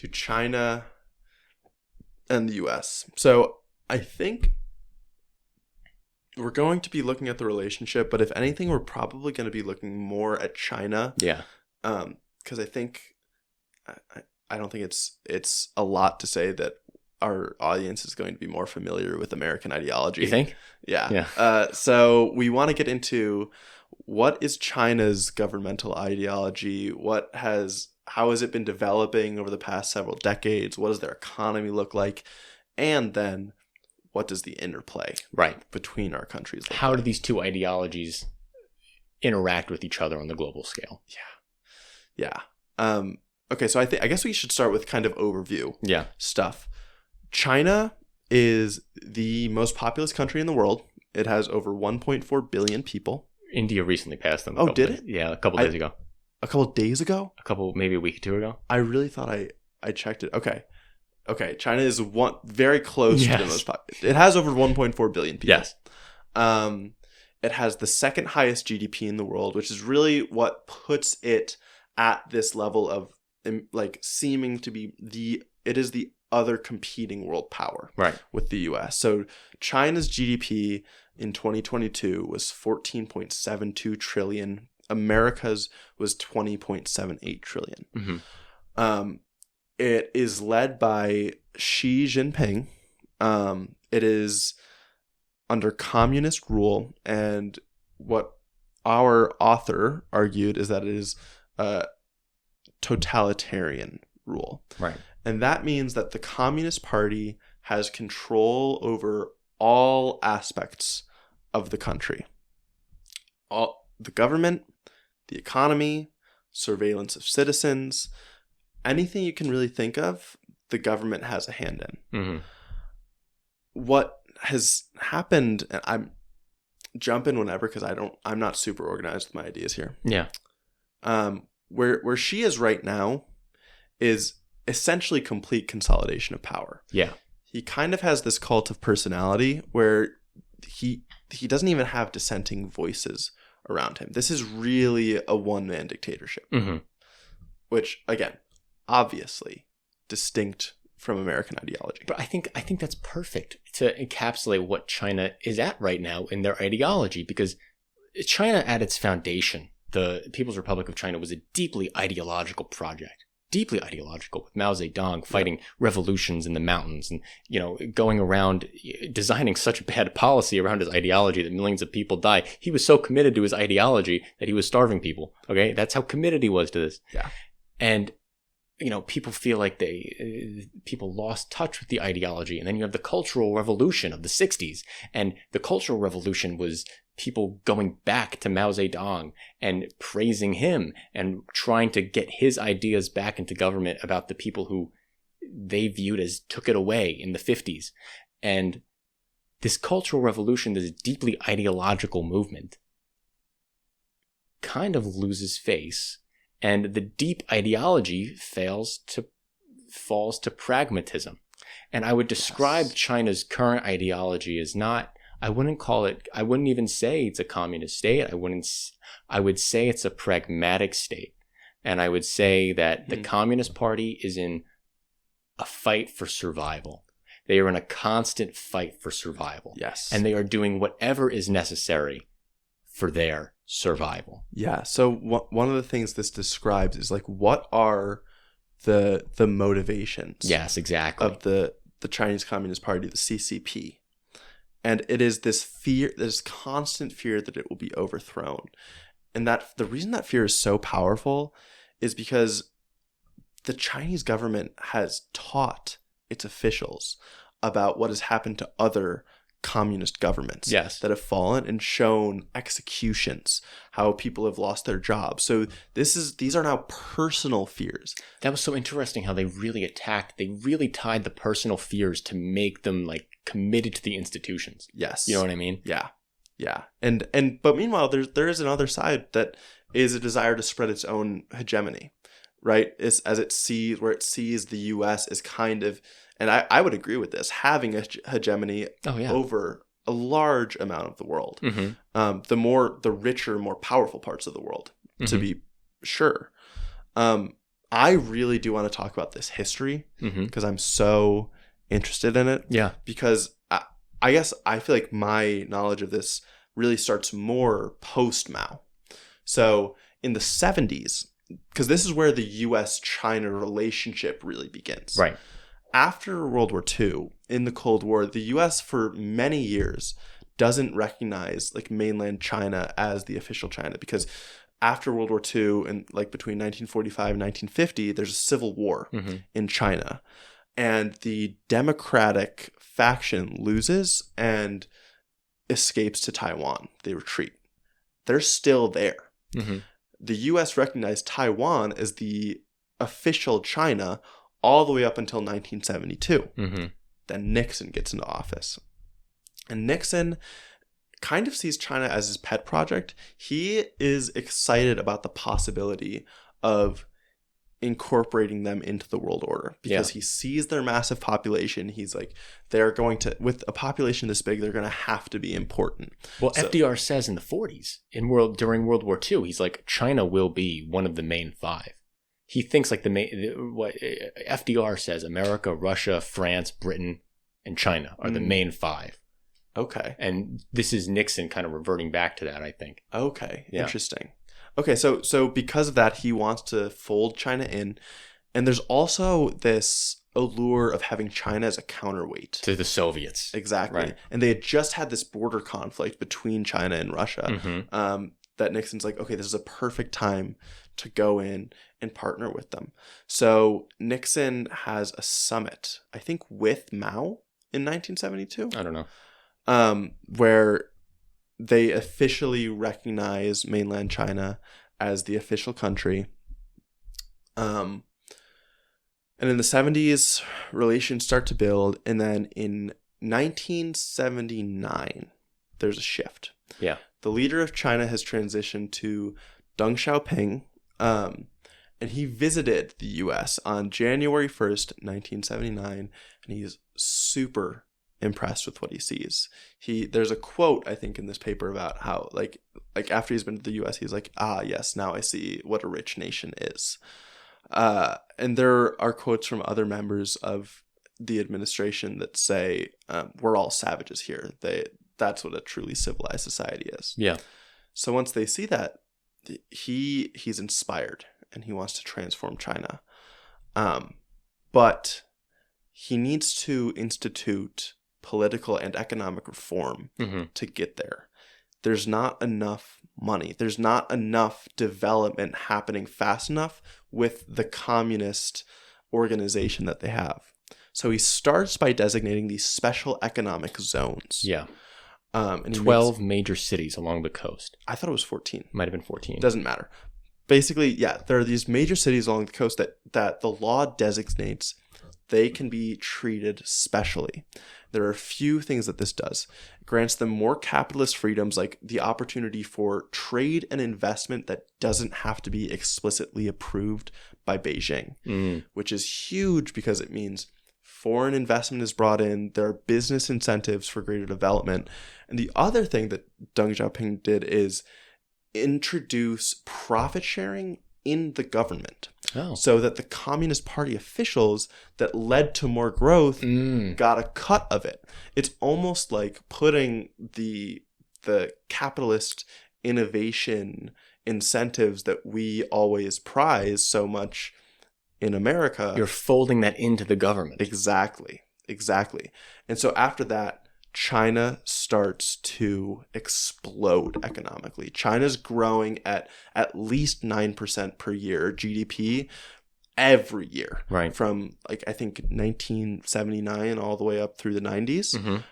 to China and the US. So I think we're going to be looking at the relationship, but if anything, we're probably going to be looking more at China. Yeah. Because I don't think it's a lot to say that our audience is going to be more familiar with American ideology. You think? Yeah. So we want to get into what is China's governmental ideology? How has it been developing over the past several decades? What does their economy look like? And then what does the interplay between our countries look How like? do these two ideologies interact with each other on the global scale? Yeah. Okay, so I guess we should start with kind of overview stuff. China is the most populous country in the world. It has over 1.4 billion people. India recently passed them. Did it? Yeah, a couple days ago. A couple of days ago? Maybe a week or two ago. I really thought I checked it. Okay. China is very close to the most populous. It has over 1.4 billion people. Yes. It has the second highest GDP in the world, which is really what puts it at this level of like seeming to be it is the other competing world power with the US. So China's GDP in 2022 was 14.72 trillion. America's was 20.78 trillion. Mm-hmm. It is led by Xi Jinping. It is under communist rule, and what our author argued is that it is totalitarian rule. Right. And that means that the Communist Party has control over all aspects of the country. The government, the economy, surveillance of citizens, anything you can really think of, the government has a hand in. Mm-hmm. What has happened, and I'm jumping whenever because I'm not super organized with my ideas here. Yeah. Where she is right now is essentially complete consolidation of power. Yeah. He kind of has this cult of personality where he doesn't even have dissenting voices around him. This is really a one-man dictatorship. Mm-hmm. Which, again, obviously distinct from American ideology. But I think that's perfect to encapsulate what China is at right now in their ideology, because China at its foundation, the People's Republic of China, was a deeply ideological project. Deeply ideological, with Mao Zedong fighting revolutions in the mountains and, going around designing such bad policy around his ideology that millions of people die. He was so committed to his ideology that he was starving people. Okay. That's how committed he was to this. Yeah. And, people feel like people lost touch with the ideology. And then you have the Cultural Revolution of the 60s. And the Cultural Revolution was people going back to Mao Zedong and praising him and trying to get his ideas back into government about the people who they viewed as took it away in the 50s. And this Cultural Revolution, this deeply ideological movement, kind of loses face. And the deep ideology falls to pragmatism. And I would describe China's current ideology as not, I wouldn't even say it's a communist state. I would say it's a pragmatic state. And I would say that the Communist Party is in a fight for survival. They are in a constant fight for survival. Yes. And they are doing whatever is necessary for their survival. Yeah. So one of the things this describes is like, what are the motivations? Yes, exactly. Of the Chinese Communist Party, the CCP. And it is this fear, this constant fear that it will be overthrown. And that the reason that fear is so powerful is because the Chinese government has taught its officials about what has happened to other communist governments that have fallen and shown executions, how people have lost their jobs. So these are now personal fears. That was so interesting how they really tied the personal fears to make them like committed to the institutions. Yes. You know what I mean? Yeah. Yeah. But meanwhile, there is another side that is a desire to spread its own hegemony, right? As it sees the US as kind of, and I would agree with this, having a hegemony over a large amount of the world. Mm-hmm. The richer, more powerful parts of the world, to be sure. I really do want to talk about this history Mm-hmm. because I'm so interested in it. Yeah. Because I guess I feel like my knowledge of this really starts more post-Mao. So in the 70s, because this is where the U.S.-China relationship really begins. Right. After World War II, in the Cold War, the U.S. for many years doesn't recognize like mainland China as the official China, because after World War II and like between 1945 and 1950, there's a civil war Mm-hmm. in China, and the democratic faction loses and escapes to Taiwan. They retreat. They're still there. Mm-hmm. The U.S. recognized Taiwan as the official China all the way up until 1972. Mm-hmm. Then Nixon gets into office. And Nixon kind of sees China as his pet project. He is excited about the possibility of incorporating them into the world order because he sees their massive population. He's like, they're going to, with a population this big, they're going to have to be important. Well, so, FDR says in the 40s, during World War II, he's like, China will be one of the main five. He thinks like what FDR says, America, Russia, France, Britain, and China are the main five. Okay. And this is Nixon kind of reverting back to that, I think. Okay. Yeah. Interesting. Okay, so because of that, he wants to fold China in. And there's also this allure of having China as a counterweight to the Soviets. Exactly. Right. And they had just had this border conflict between China and Russia. Mm-hmm. That Nixon's like, okay, this is a perfect time to go in and partner with them. So Nixon has a summit, I think, with Mao in 1972. I don't know. Where they officially recognize mainland China as the official country. And in the 70s, relations start to build. And then in 1979, there's a shift. Yeah. The leader of China has transitioned to Deng Xiaoping. And he visited the U.S. on January 1st, 1979. And he's super impressed with what he sees. There's a quote, I think, in this paper about how like after he's been to the US, he's like, yes, now I see what a rich nation is. And there are quotes from other members of the administration that say, we're all savages here. That's what a truly civilized society is. Yeah. So once they see that, he's inspired and he wants to transform China. But he needs to institute political and economic reform to get there. There's not enough money. There's not enough development happening fast enough with the communist organization that they have. So he starts by designating these special economic zones. Yeah. And 12 major cities along the coast. I thought it was 14. Might have been 14. Doesn't matter. Basically, yeah, there are these major cities along the coast that the law designates they can be treated specially. There are a few things that this does. It grants them more capitalist freedoms, like the opportunity for trade and investment that doesn't have to be explicitly approved by Beijing, which is huge because it means foreign investment is brought in. There are business incentives for greater development. And the other thing that Deng Xiaoping did is introduce profit sharing in the government. So that the Communist Party officials that led to more growth got a cut of it. It's almost like putting the capitalist innovation incentives that we always prize so much in America. You're folding that into the government. Exactly. And so after that, China starts to explode economically. China's growing at least 9% per year GDP every year. Right. From like I think 1979 all the way up through the 90s.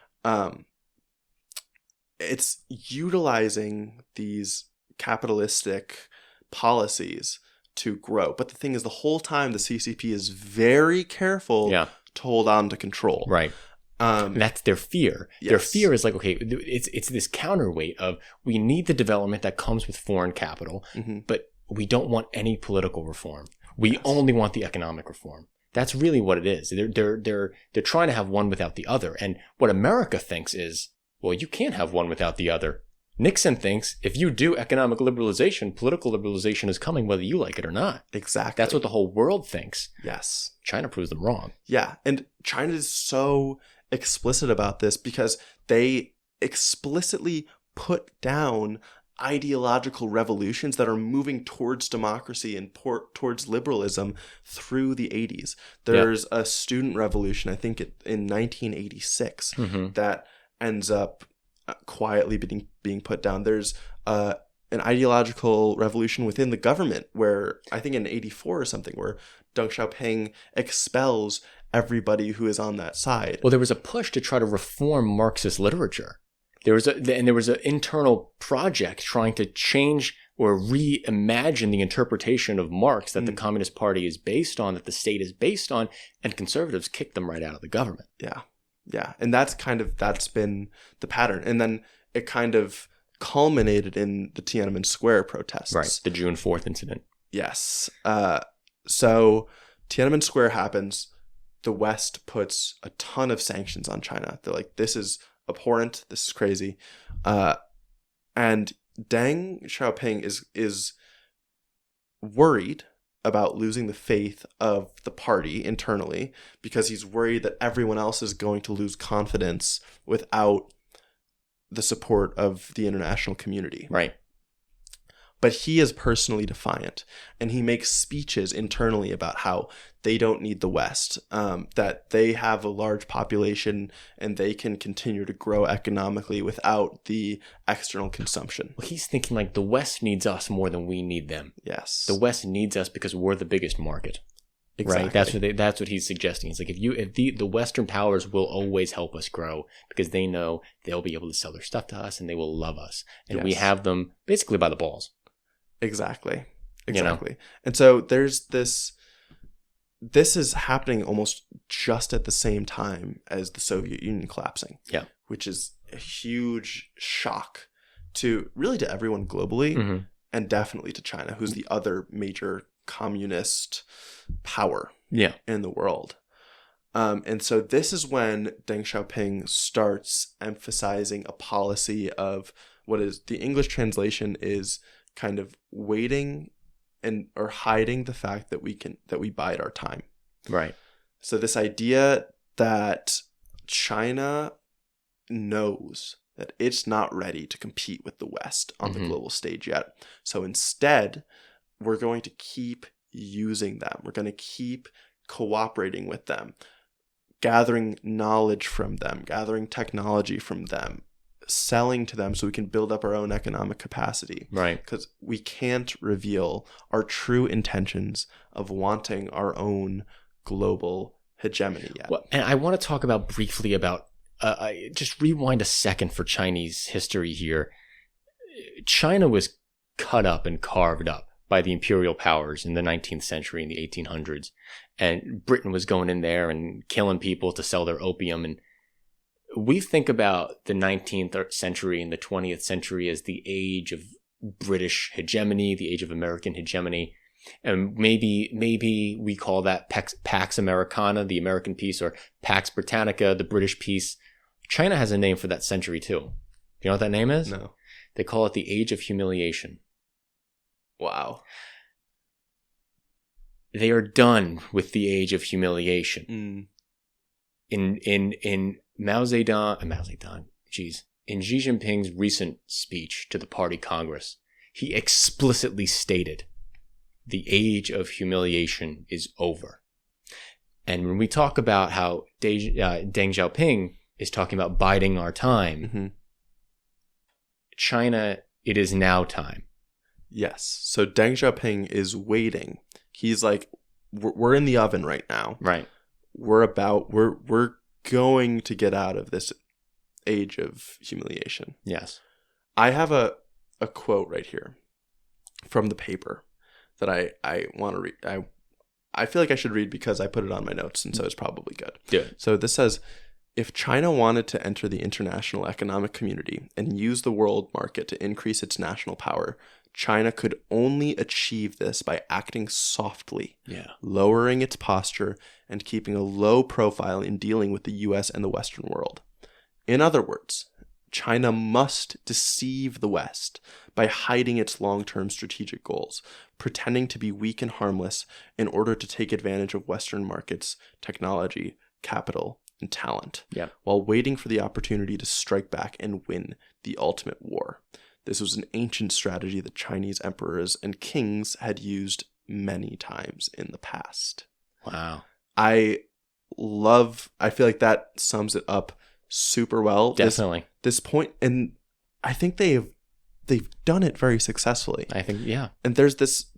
It's utilizing these capitalistic policies to grow. But the thing is, the whole time the CCP is very careful to hold on to control. Right. That's their fear. Yes. Their fear is like, okay, it's this counterweight of we need the development that comes with foreign capital, but we don't want any political reform. We only want the economic reform. That's really what it is. They're trying to have one without the other. And what America thinks is, well, you can't have one without the other. Nixon thinks if you do economic liberalization, political liberalization is coming whether you like it or not. Exactly. That's what the whole world thinks. Yes. China proves them wrong. Yeah. And China is so explicit about this because they explicitly put down ideological revolutions that are moving towards democracy and towards liberalism through the 80s. There's a student revolution, I think in 1986, that ends up quietly being put down. There's an ideological revolution within the government where I think in 84 or something where Deng Xiaoping expels everybody who is on that side. Well, there was a push to try to reform Marxist literature. There was an internal project trying to change or reimagine the interpretation of Marx that the Communist Party is based on, that the state is based on, and conservatives kicked them right out of the government. Yeah. Yeah. And that's been the pattern. And then it kind of culminated in the Tiananmen Square protests. Right. The June 4th incident. Yes. So Tiananmen Square happens. The West puts a ton of sanctions on China. They're like, this is abhorrent. This is crazy. And Deng Xiaoping is worried about losing the faith of the party internally because he's worried that everyone else is going to lose confidence without the support of the international community. Right. But he is personally defiant, and he makes speeches internally about how they don't need the West, that they have a large population and they can continue to grow economically without the external consumption. Well, he's thinking like the West needs us more than we need them. Yes. The West needs us because we're the biggest market. Exactly. Right. That's what he's suggesting. He's like, if the Western powers will always help us grow because they know they'll be able to sell their stuff to us and they will love us, and we have them basically by the balls. Exactly. You know? And so there's this is happening almost just at the same time as the Soviet Union collapsing. Yeah. Which is a huge shock to everyone globally, and definitely to China, who's the other major communist power in the world. And so this is when Deng Xiaoping starts emphasizing a policy of what is the English translation is kind of waiting or hiding the fact that we bide our time. Right. So this idea that China knows that it's not ready to compete with the West on the global stage yet. So instead, we're going to keep using them. We're going to keep cooperating with them, gathering knowledge from them, gathering technology from them, selling to them so we can build up our own economic capacity. Right. Because we can't reveal our true intentions of wanting our own global hegemony yet. Well, and I want to talk briefly about just rewind a second for Chinese history here. China was cut up and carved up by the imperial powers in the 19th century and the 1800s. And Britain was going in there and killing people to sell their opium. And we think about the 19th century and the 20th century as the age of British hegemony, the age of American hegemony. And maybe we call that Pax Americana, the American peace, or Pax Britannica, the British peace. China has a name for that century too. Do you know what that name is? No. They call it the Age of Humiliation. Wow. They are done with the Age of Humiliation. In Mao Zedong, in Xi Jinping's recent speech to the Party Congress, he explicitly stated the age of humiliation is over. And when we talk about how Deng Xiaoping is talking about biding our time, China, it is now time. Yes. So Deng Xiaoping is waiting. He's like, we're in the oven right now. Right. We're going to get out of this age of humiliation. Yes. I have a quote right here from the paper that I want to read. I feel like I should read because I put it on my notes, and so it's probably good. Good. So this says, if China wanted to enter the international economic community and use the world market to increase its national power, China could only achieve this by acting softly, lowering its posture, and keeping a low profile in dealing with the U.S. and the Western world. In other words, China must deceive the West by hiding its long-term strategic goals, pretending to be weak and harmless in order to take advantage of Western markets, technology, capital, and talent, while waiting for the opportunity to strike back and win the ultimate war. This was an ancient strategy that Chinese emperors and kings had used many times in the past. Wow. I feel like that sums it up super well. Definitely. This point, and I think they've done it very successfully. I think, yeah. And there's this...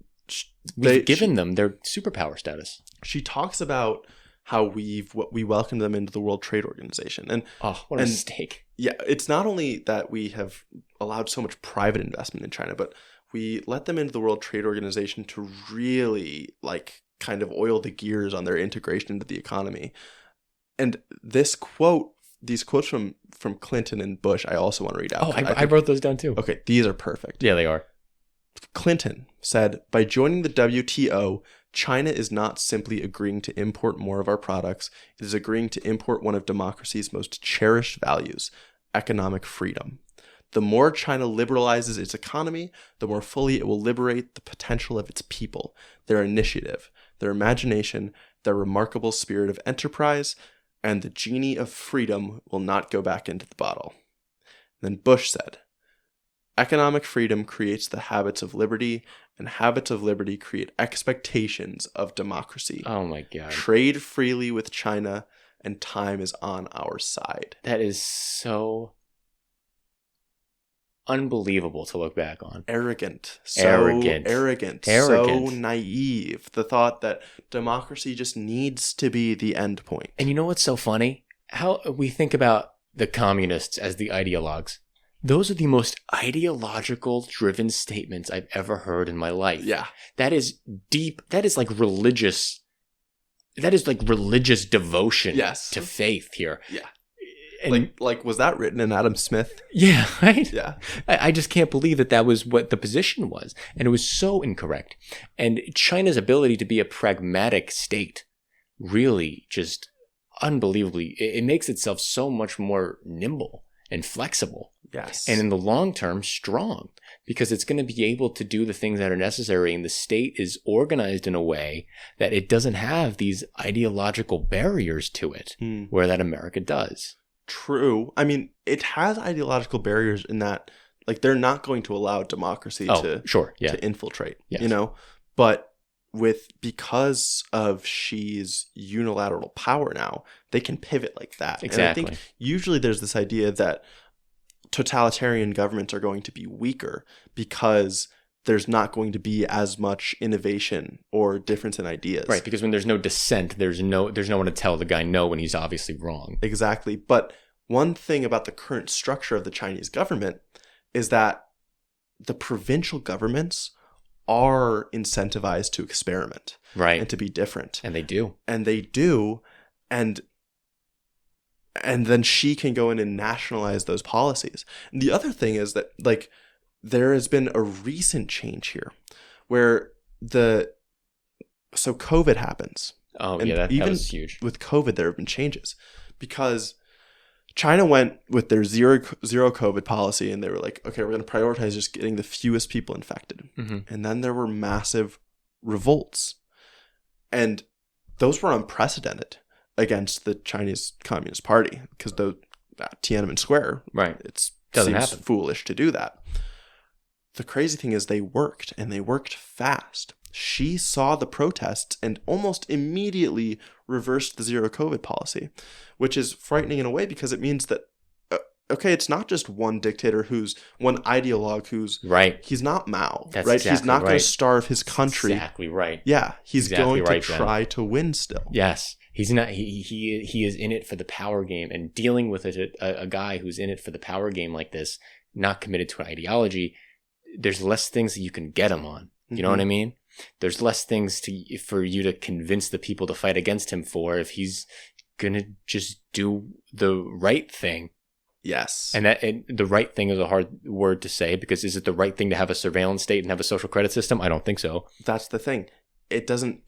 We've given them their superpower status. She talks about how we welcomed them into the World Trade Organization. And what a mistake. Yeah, it's not only that we have allowed so much private investment in China, but we let them into the World Trade Organization to really kind of oil the gears on their integration into the economy. And these quotes from Clinton and Bush, I also want to read out. I wrote those down too. Okay, these are perfect. Yeah, they are. Clinton said, "By joining the WTO, China is not simply agreeing to import more of our products, it is agreeing to import one of democracy's most cherished values, economic freedom. The more China liberalizes its economy, the more fully it will liberate the potential of its people, their initiative, their imagination, their remarkable spirit of enterprise, and the genie of freedom will not go back into the bottle." Then Bush said, "Economic freedom creates the habits of liberty, and habits of liberty create expectations of democracy. Oh my God. Trade freely with China, and time is on our side." That is so unbelievable to look back on. Arrogant. Arrogant. So naive. The thought that democracy just needs to be the end point. And you know what's so funny? How we think about the communists as the ideologues. Those are the most ideological driven statements I've ever heard in my life. Yeah. That is deep. That is like religious. That is like religious devotion to faith here. Yeah. And like was that written in Adam Smith? Yeah, right? Yeah. I just can't believe that was what the position was. And it was so incorrect. And China's ability to be a pragmatic state really just unbelievably, it makes itself so much more nimble and flexible. Yes. And in the long term, strong, because it's going to be able to do the things that are necessary. And the state is organized in a way that it doesn't have these ideological barriers to it, where that America does. True. I mean, it has ideological barriers in that, they're not going to allow democracy to infiltrate, but because of Xi's unilateral power now, they can pivot like that. Exactly. And I think usually there's this idea that totalitarian governments are going to be weaker because there's not going to be as much innovation or difference in ideas. Right, because when there's no dissent, there's no one to tell the guy no when he's obviously wrong. Exactly. But one thing about the current structure of the Chinese government is that the provincial governments are incentivized to experiment. Right. And to be different. And they do. And then she can go in and nationalize those policies. And the other thing is that, there has been a recent change here where so COVID happens. Oh, and yeah, that even was huge. With COVID, there have been changes because China went with their zero COVID policy, and they were like, okay, we're going to prioritize just getting the fewest people infected. Mm-hmm. And then there were massive revolts. And those were unprecedented against the Chinese Communist Party because Tiananmen Square, right? It doesn't seems happen. Foolish to do that. The crazy thing is they worked, and they worked fast. She saw the protests and almost immediately reversed the zero COVID policy, which is frightening in a way because it means that, okay, it's not just one dictator one ideologue who's right. He's not Mao, That's right? Exactly he's not right. going to starve his country. Exactly right. Yeah, he's exactly going to try to win still. Yes. He's not. He is in it for the power game, and dealing with a guy who's in it for the power game like this, not committed to an ideology. There's less things that you can get him on. You know what I mean? There's less things for you to convince the people to fight against him for if he's gonna just do the right thing. Yes. And the right thing is a hard word to say, because is it the right thing to have a surveillance state and have a social credit system? I don't think so. That's the thing. It doesn't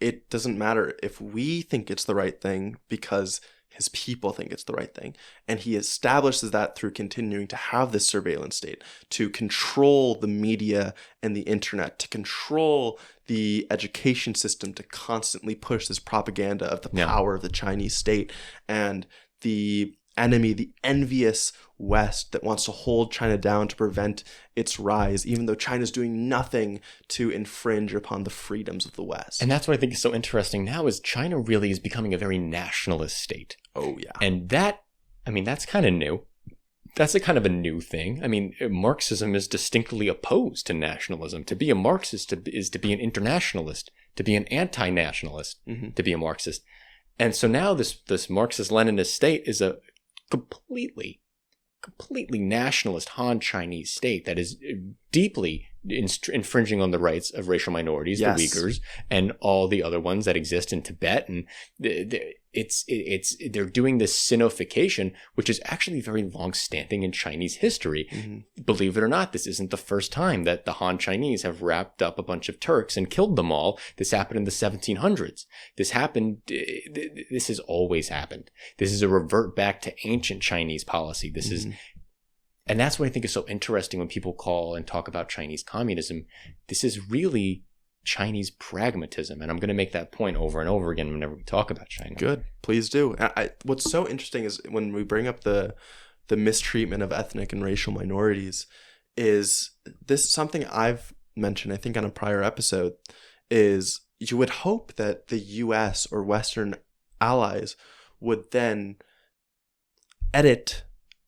matter if we think it's the right thing because His people think it's the right thing. And he establishes that through continuing to have this surveillance state, to control the media and the internet, to control the education system, to constantly push this propaganda of the power of the Chinese state and the enemy, the envious West that wants to hold China down to prevent its rise, even though China's doing nothing to infringe upon the freedoms of the West. And that's what I think is so interesting now is China really is becoming a very nationalist state. Oh, yeah. And that's kind of new. That's a kind of a new thing. I mean, Marxism is distinctly opposed to nationalism. To be a Marxist is to be an internationalist, to be an anti-nationalist, to be a Marxist. And so now this Marxist-Leninist state is a completely nationalist Han Chinese state that is deeply infringing on the rights of racial minorities, the Uyghurs, and all the other ones that exist in Tibet. And they're doing this Sinofication, which is actually very long-standing in Chinese history. Believe it or not, this isn't the first time that the Han Chinese have wrapped up a bunch of Turks and killed them all. This happened in the 1700s. This has always happened. This is a revert back to ancient Chinese policy. This is, and that's what I think is so interesting when people call and talk about Chinese communism. This is really Chinese pragmatism. And I'm going to make that point over and over again whenever we talk about China. Good. Please do. What's so interesting is when we bring up the mistreatment of ethnic and racial minorities, is this something I've mentioned, I think on a prior episode, is you would hope that the US or Western allies would then edit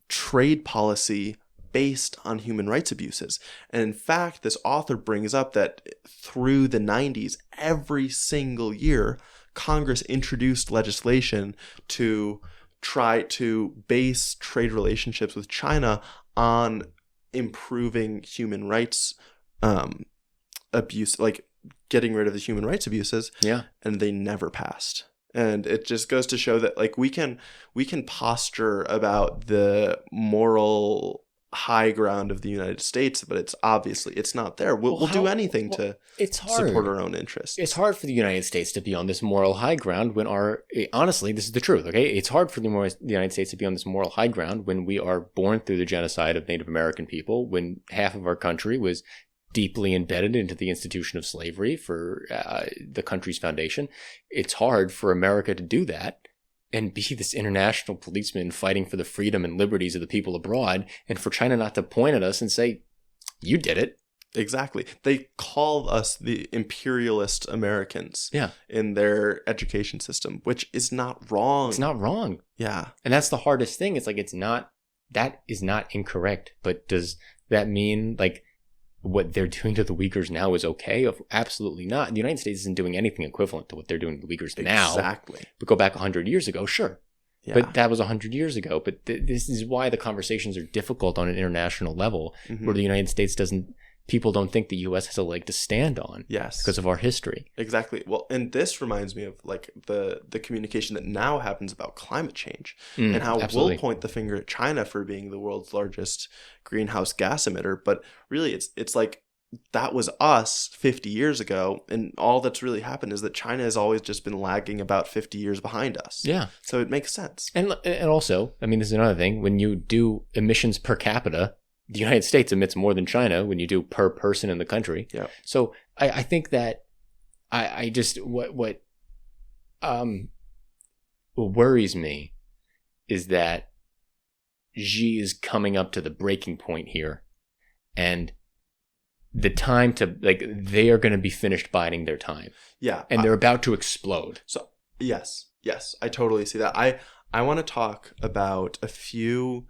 trade policy based on human rights abuses. And in fact, this author brings up that through the 90s, every single year, Congress introduced legislation to try to base trade relationships with China on improving human rights abuse, like getting rid of the human rights abuses. Yeah. And they never passed. And it just goes to show that like we can posture about the moral high ground of the United States, but it's not there. We'll do anything to support our own interests. It's hard for the United States to be on this moral high ground when honestly, this is the truth, okay? It's hard for the United States to be on this moral high ground when we are born through the genocide of Native American people, when half of our country was deeply embedded into the institution of slavery for the country's foundation. It's hard for America to do that and be this international policeman fighting for the freedom and liberties of the people abroad, and for China not to point at us and say, you did it. Exactly. They call us the imperialist Americans in their education system, which is not wrong. It's not wrong. Yeah. And that's the hardest thing. It's like, that is not incorrect. But does that mean like what they're doing to the Uyghurs now is okay? Absolutely not. The United States isn't doing anything equivalent to what they're doing to the Uyghurs now. Exactly. But go back 100 years ago, sure. Yeah. But that was 100 years ago. But this is why the conversations are difficult on an international level, where the United States people don't think the U.S. has a leg to stand on. Yes. Because of our history. Exactly. Well, and this reminds me of like the communication that now happens about climate change and how we'll point the finger at China for being the world's largest greenhouse gas emitter. But really, it's like that was us 50 years ago. And all that's really happened is that China has always just been lagging about 50 years behind us. Yeah. So it makes sense. And also, I mean, this is another thing. When you do emissions per capita, the United States emits more than China when you do per person in the country. Yeah. So I think that I just what worries me is that Xi is coming up to the breaking point here, and the time to they are going to be finished biding their time. Yeah. And they're about to explode. So yes, I totally see that. I want to talk about a few,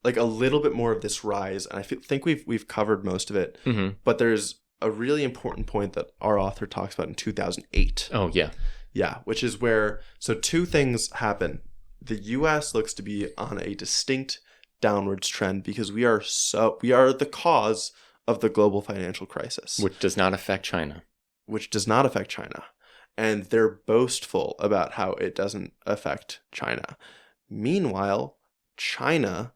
like a little bit more of this rise, and I think we've covered most of it. But there's a really important point that our author talks about in 2008. Oh yeah, yeah, which is where two things happen. The U.S. looks to be on a distinct downwards trend because we are the cause of the global financial crisis, which does not affect China. And they're boastful about how it doesn't affect China. Meanwhile, China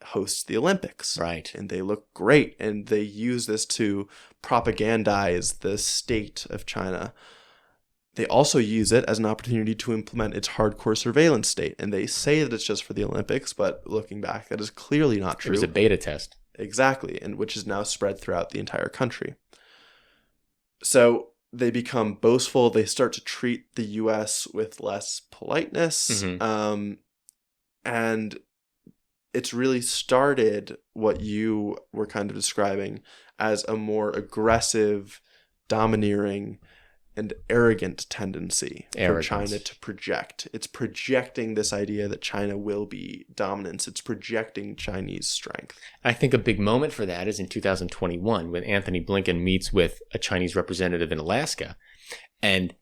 hosts the Olympics. Right. And they look great. And they use this to propagandize the state of China. they also use it as an opportunity to implement its hardcore surveillance state. And they say that it's just for the Olympics, but looking back, that is clearly not true. It was a beta test. Exactly, and which is now spread throughout the entire country. So they become boastful. They start to treat the U.S. with less politeness. And it's really started what you were kind of describing as a more aggressive, domineering, and arrogant tendency for China to project. It's projecting this idea that China will be dominance. It's projecting Chinese strength. I think a big moment for that is in 2021 when Anthony Blinken meets with a Chinese representative in Alaska, and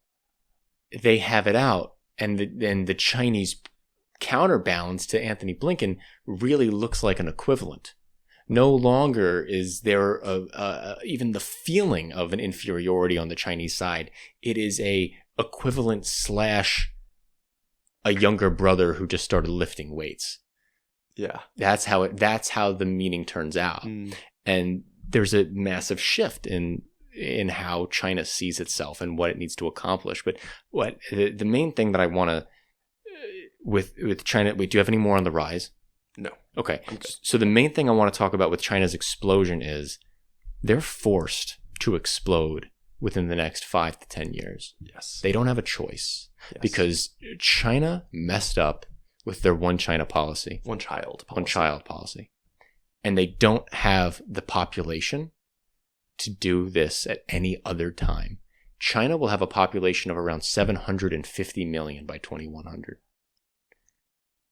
they have it out, and the Chinese counterbalance to Anthony Blinken really looks like an equivalent. No longer is there even the feeling of an inferiority on the Chinese side. It is a equivalent / a younger brother who just started lifting weights. Yeah. That's how the meaning turns out. And there's a massive shift in how China sees itself and what it needs to accomplish. But the main thing that I want to with China, wait, do you have any more on the rise? No. Okay. So the main thing I want to talk about with China's explosion is they're forced to explode within the next 5 to 10 years. Yes. They don't have a choice because China messed up with their one China policy. One child policy. And they don't have the population to do this at any other time. China will have a population of around 750 million by 2100.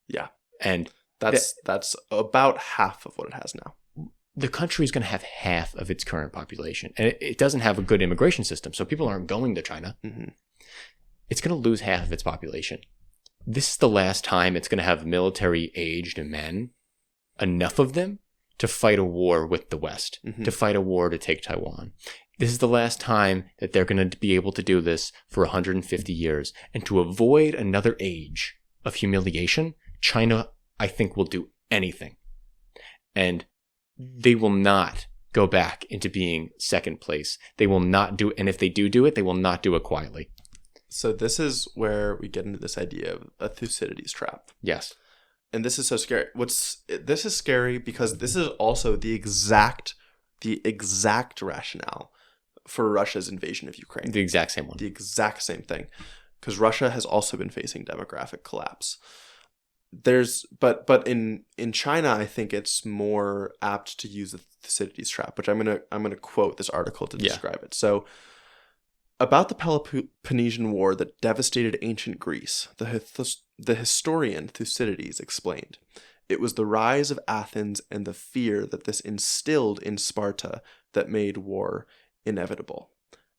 Yeah. And that's about half of what it has now. The country is going to have half of its current population. And it doesn't have a good immigration system, so people aren't going to China. It's going to lose half of its population. This is the last time it's going to have military-aged men, enough of them, to fight a war with the West, to fight a war to take Taiwan. This is the last time that they're going to be able to do this for 150 years. And to avoid another age of humiliation, China, I think, will do anything. And they will not go back into being second place. They will not do, and if they do it, they will not do it quietly. So this is where we get into this idea of a Thucydides trap. Yes. And this is so scary. This is scary because this is also the exact rationale for Russia's invasion of Ukraine. The exact same one. The exact same thing. Because Russia has also been facing demographic collapse. But in China, I think it's more apt to use the Thucydides trap, which I'm gonna quote this article to describe it. So, about the Peloponnesian War that devastated ancient Greece, the historian Thucydides explained, it was the rise of Athens and the fear that this instilled in Sparta that made war inevitable.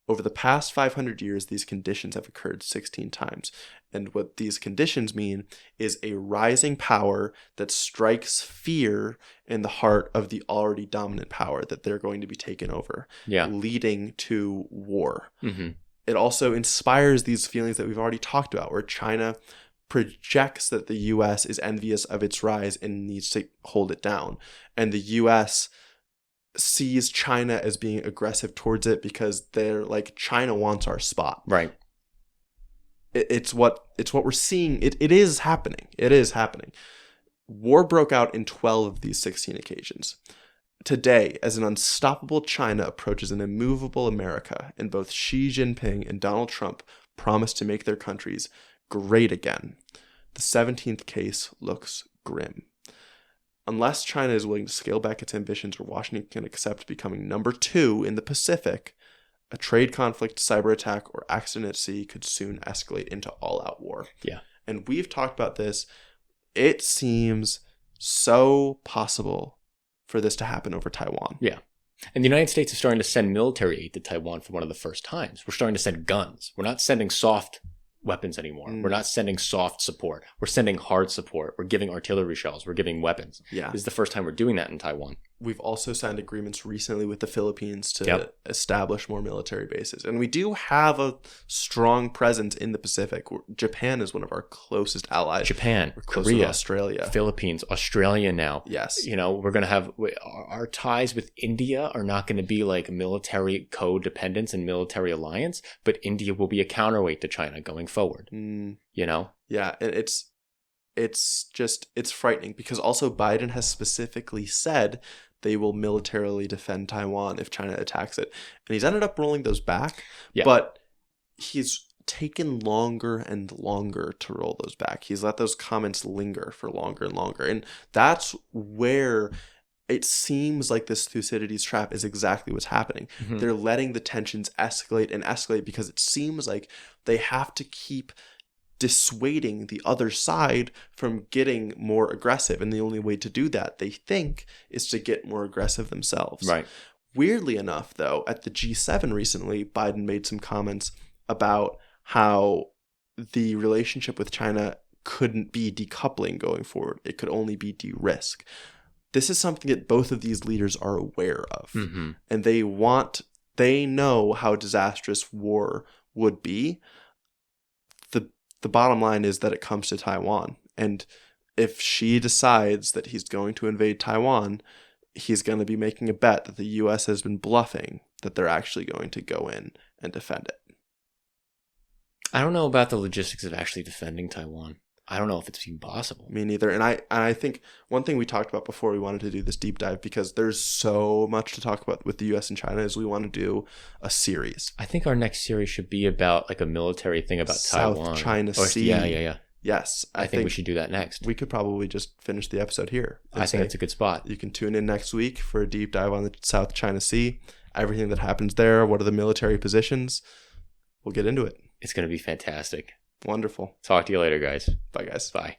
Over the past 500 years, these conditions have occurred 16 times. And what these conditions mean is a rising power that strikes fear in the heart of the already dominant power that they're going to be taken over, leading to war. It also inspires these feelings that we've already talked about, where China projects that the U.S. is envious of its rise and needs to hold it down. And the U.S. sees China as being aggressive towards it because they're like, China wants our spot. Right. It's what we're seeing. It is happening. It is happening. War broke out in 12 of these 16 occasions. Today, as an unstoppable China approaches an immovable America, and both Xi Jinping and Donald Trump promise to make their countries great again, the 17th case looks grim. Unless China is willing to scale back its ambitions or Washington can accept becoming number 2 in the Pacific, a trade conflict, cyber attack, or accident at sea could soon escalate into all-out war. Yeah. And we've talked about this. It seems so possible for this to happen over Taiwan. Yeah. And the United States is starting to send military aid to Taiwan for one of the first times. We're starting to send guns. We're not sending soft weapons anymore. We're not sending soft support. We're sending hard support. We're giving artillery shells. We're giving weapons. Yeah. This is the first time we're doing that in Taiwan. we've also signed agreements recently with the Philippines to Yep. establish more military bases. And we do have a strong presence in the Pacific. Japan is one of our closest allies. Japan, We're close to Korea, Australia. Philippines, Australia now. Yes. You know, we're going to have our ties with India are not going to be like military codependence and military alliance, but India will be a counterweight to China going forward. You know? Yeah, and it's frightening because also Biden has specifically said they will militarily defend Taiwan if China attacks it. And he's ended up rolling those back, but he's taken longer and longer to roll those back. He's let those comments linger for longer and longer. And that's where it seems like this Thucydides trap is exactly what's happening. They're letting the tensions escalate and escalate because it seems like they have to keep dissuading the other side from getting more aggressive. And the only way to do that, they think, is to get more aggressive themselves. Right. Weirdly enough, though, at the G7 recently, Biden made some comments about how the relationship with China couldn't be decoupling going forward. It could only be de-risk. This is something that both of these leaders are aware of. And they know how disastrous war would be. The bottom line is that it comes to Taiwan. And if Xi decides that he's going to invade Taiwan, he's going to be making a bet that the U.S. has been bluffing, that they're actually going to go in and defend it. I don't know about the logistics of actually defending Taiwan. I don't know if it's even possible. Me neither. And I think one thing we talked about before we wanted to do this deep dive, because there's so much to talk about with the U.S. and China, is we want to do a series. I think our next series should be about like a military thing about Taiwan. South China Sea. Yeah. Yes. I think we should do that next. We could probably just finish the episode here. I think it's a good spot. You can tune in next week for a deep dive on the South China Sea, everything that happens there, what are the military positions. We'll get into it. It's going to be fantastic. Wonderful. Talk to you later, guys. Bye, guys. Bye.